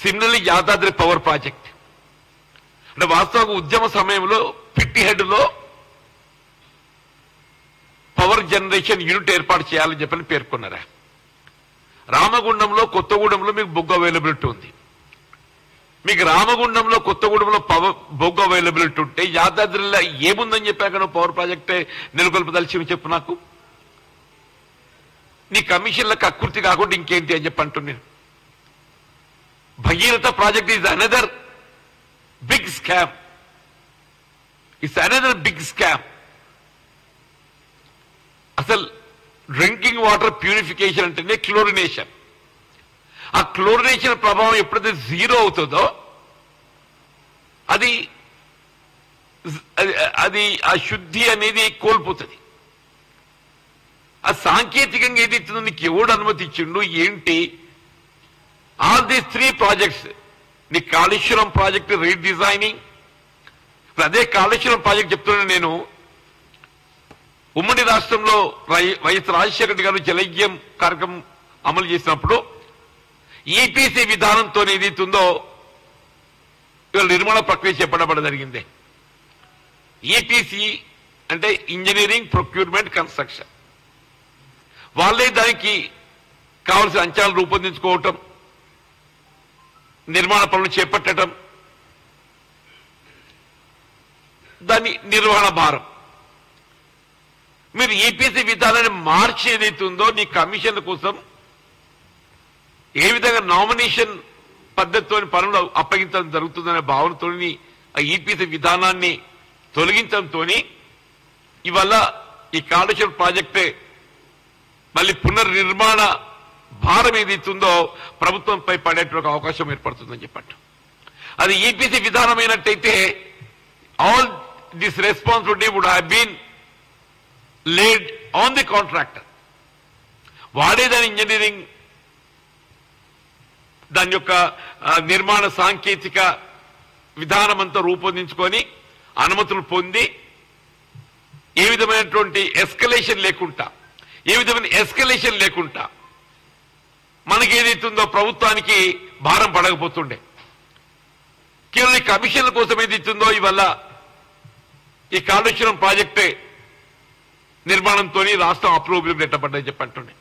Similarly Yadadri power project అంటే వాస్తవంగా ఉద్యమ సమయంలో పిట్టిహెడ్లో పవర్ జనరేషన్ యూనిట్ ఏర్పాటు చేయాలని చెప్పని పేర్కొన్నారా. రామగుండంలో కొత్తగూడెంలో మీకు బొగ్గు అవైలబిలిటీ ఉంది. మీకు రామగుండంలో కొత్తగూడెంలో బొగ్గు అవైలబిలిటీ ఉంటే యాదాద్రిలో ఏముందని చెప్పాక పవర్ ప్రాజెక్టే నెలకొల్పదలిచి చెప్పు నాకు. నీ కమిషన్లకు అకృతి కాకుండా ఇంకేంటి అని చెప్పి అంటున్నాను. Bhagiratha project is another big scam. It's another big scam. అసలు డ్రింకింగ్ వాటర్ ప్యూరిఫికేషన్ అంటేనే క్లోరినేషన్. ఆ క్లోరినేషన్ ప్రభావం ఎప్పుడైతే జీరో అవుతుందో అది అది ఆ శుద్ధి అనేది కోల్పోతుంది. ఆ సాంకేతికంగా ఏది ఇస్తుందో నీకు ఎవడు అనుమతి ఇచ్చిండు ఏంటి? ఆల్ దీస్ 3 ప్రాజెక్ట్స్ నీ కాళేశ్వరం ప్రాజెక్ట్ రీడిజైనింగ్. అదే కాళేశ్వరం ప్రాజెక్ట్ చెప్తున్నాను నేను. ఉమ్మడి రాష్ట్రంలో వైఎస్ రాజశేఖర రెడ్డి గారు జలయజ్ఞం కార్యక్రమం అమలు చేసినప్పుడు ఈపీసీ విధానంతో ఏదైతుందో ఇవాళ నిర్మాణ ప్రక్రియ చేపట్టబడ జరిగింది. ఈపీసీ అంటే ఇంజనీరింగ్ ప్రొక్యూర్మెంట్ కన్స్ట్రక్షన్. వాళ్ళే దానికి కావలసిన అంచనాలు రూపొందించుకోవటం, నిర్మాణ పనులు చేపట్టడం, దాని నిర్వహణ భారం. మీరు ఈపీసీ విధానాన్ని మార్చి ఏదైతుందో నీ కమిషన్ల కోసం ఏ విధంగా నామినేషన్ పద్ధతితో పనులు అప్పగించడం జరుగుతుందనే భావనతో ఆ ఈపీసీ విధానాన్ని తొలగించడంతో ఇవాళ ఈ కాళేశ్వరం ప్రాజెక్టే మళ్ళీ పునర్నిర్మాణ భారం ఏదైతుందో ప్రభుత్వంపై పడేటువంటి అవకాశం ఏర్పడుతుందని చెప్పట్టు. అది ఈపీసీ విధానమైనట్టయితే all this responsibility would have been laid on the contractor. వాడే దాని ఇంజనీరింగ్ దాని యొక్క నిర్మాణ సాంకేతిక విధానం అంతా రూపొందించుకొని అనుమతులు పొంది ఏ విధమైనటువంటి ఎస్కలేషన్ లేకుండా మనకేదైతుందో ప్రభుత్వానికి భారం పడకపోతుండే. కేవలం కమిషన్ల కోసం ఏదైతుందో ఇవల్ల ఈ కాళేశ్వరం ప్రాజెక్టే నిర్మాణంతో రాష్ట్రం అప్రూవల్ పెట్టబడ్డని చెప్పంటుండే.